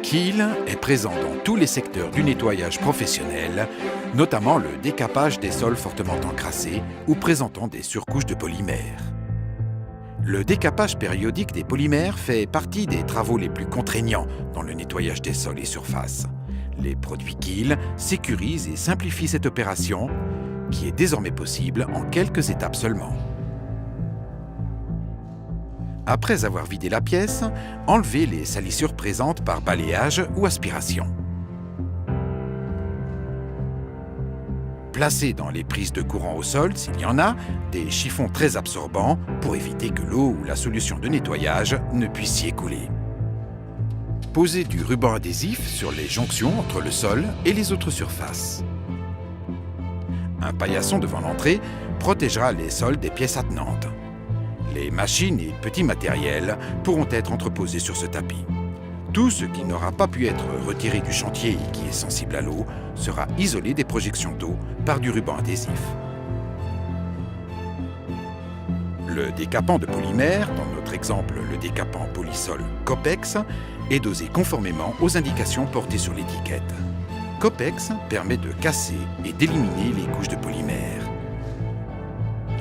Kiel est présent dans tous les secteurs du nettoyage professionnel, notamment le décapage des sols fortement encrassés ou présentant des surcouches de polymères. Le décapage périodique des polymères fait partie des travaux les plus contraignants dans le nettoyage des sols et surfaces. Les produits Kiel sécurisent et simplifient cette opération, qui est désormais possible en quelques étapes seulement. Après avoir vidé la pièce, enlevez les salissures présentes par balayage ou aspiration. Placez dans les prises de courant au sol, s'il y en a, des chiffons très absorbants pour éviter que l'eau ou la solution de nettoyage ne puisse s'y écouler. Posez du ruban adhésif sur les jonctions entre le sol et les autres surfaces. Un paillasson devant l'entrée protégera les sols des pièces attenantes. Les machines et petits matériels pourront être entreposés sur ce tapis. Tout ce qui n'aura pas pu être retiré du chantier et qui est sensible à l'eau sera isolé des projections d'eau par du ruban adhésif. Le décapant de polymère, dans notre exemple le décapant Polysol Copex, est dosé conformément aux indications portées sur l'étiquette. Copex permet de casser et d'éliminer les couches de polymère.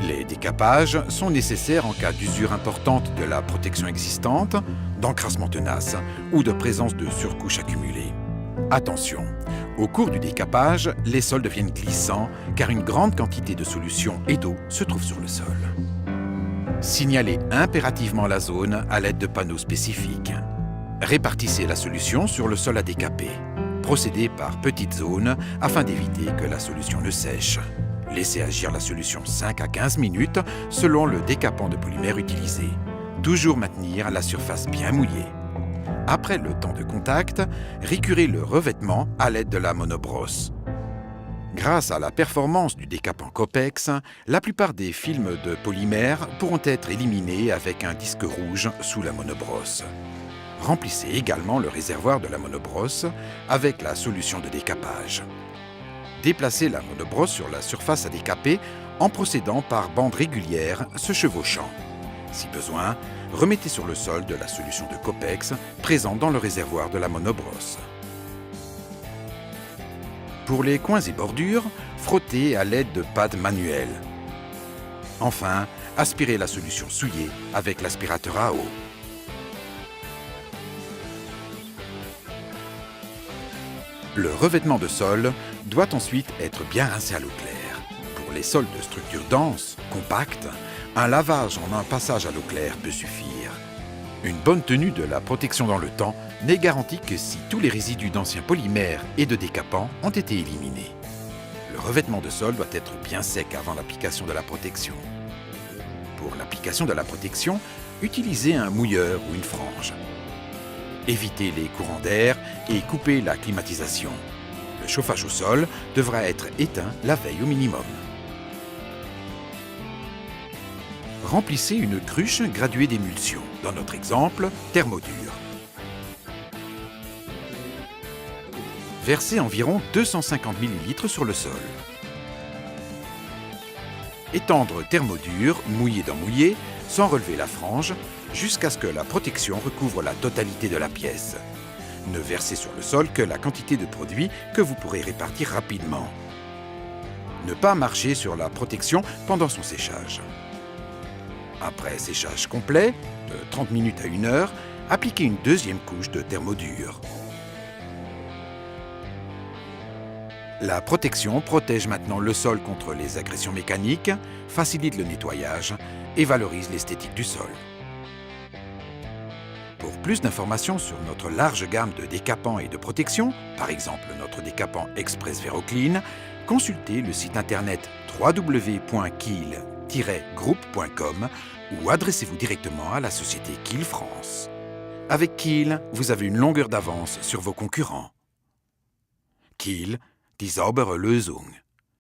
Les décapages sont nécessaires en cas d'usure importante de la protection existante, d'encrassement tenace ou de présence de surcouches accumulées. Attention, au cours du décapage, les sols deviennent glissants car une grande quantité de solution et d'eau se trouve sur le sol. Signalez impérativement la zone à l'aide de panneaux spécifiques. Répartissez la solution sur le sol à décaper. Procédez par petites zones afin d'éviter que la solution ne sèche. Laissez agir la solution 5 à 15 minutes selon le décapant de polymère utilisé. Toujours maintenir la surface bien mouillée. Après le temps de contact, récurez le revêtement à l'aide de la monobrosse. Grâce à la performance du décapant Copex, la plupart des films de polymère pourront être éliminés avec un disque rouge sous la monobrosse. Remplissez également le réservoir de la monobrosse avec la solution de décapage. Déplacez la monobrosse sur la surface à décaper en procédant par bandes régulières se chevauchant. Si besoin, remettez sur le sol de la solution de Copex présente dans le réservoir de la monobrosse. Pour les coins et bordures, frottez à l'aide de pads manuels. Enfin, aspirez la solution souillée avec l'aspirateur à eau. Le revêtement de sol doit ensuite être bien rincé à l'eau claire. Pour les sols de structure dense, compacte, un lavage en un passage à l'eau claire peut suffire. Une bonne tenue de la protection dans le temps n'est garantie que si tous les résidus d'anciens polymères et de décapants ont été éliminés. Le revêtement de sol doit être bien sec avant l'application de la protection. Pour l'application de la protection, utilisez un mouilleur ou une frange. Évitez les courants d'air et coupez la climatisation. Le chauffage au sol devra être éteint la veille au minimum. Remplissez une cruche graduée d'émulsion, dans notre exemple, Thermodur. Versez environ 250 ml sur le sol. Étendre Thermodur, mouillé dans mouillé, sans relever la frange, jusqu'à ce que la protection recouvre la totalité de la pièce. Ne versez sur le sol que la quantité de produit que vous pourrez répartir rapidement. Ne pas marcher sur la protection pendant son séchage. Après séchage complet, de 30 minutes à 1 heure, appliquez une deuxième couche de Thermodur. La protection protège maintenant le sol contre les agressions mécaniques, facilite le nettoyage et valorise l'esthétique du sol. Pour plus d'informations sur notre large gamme de décapants et de protection, par exemple notre décapant Express VeroClean, consultez le site internet www.kiel-group.com ou adressez-vous directement à la société Kiel France. Avec Kiel, vous avez une longueur d'avance sur vos concurrents. Kiel, die saubere Lösung.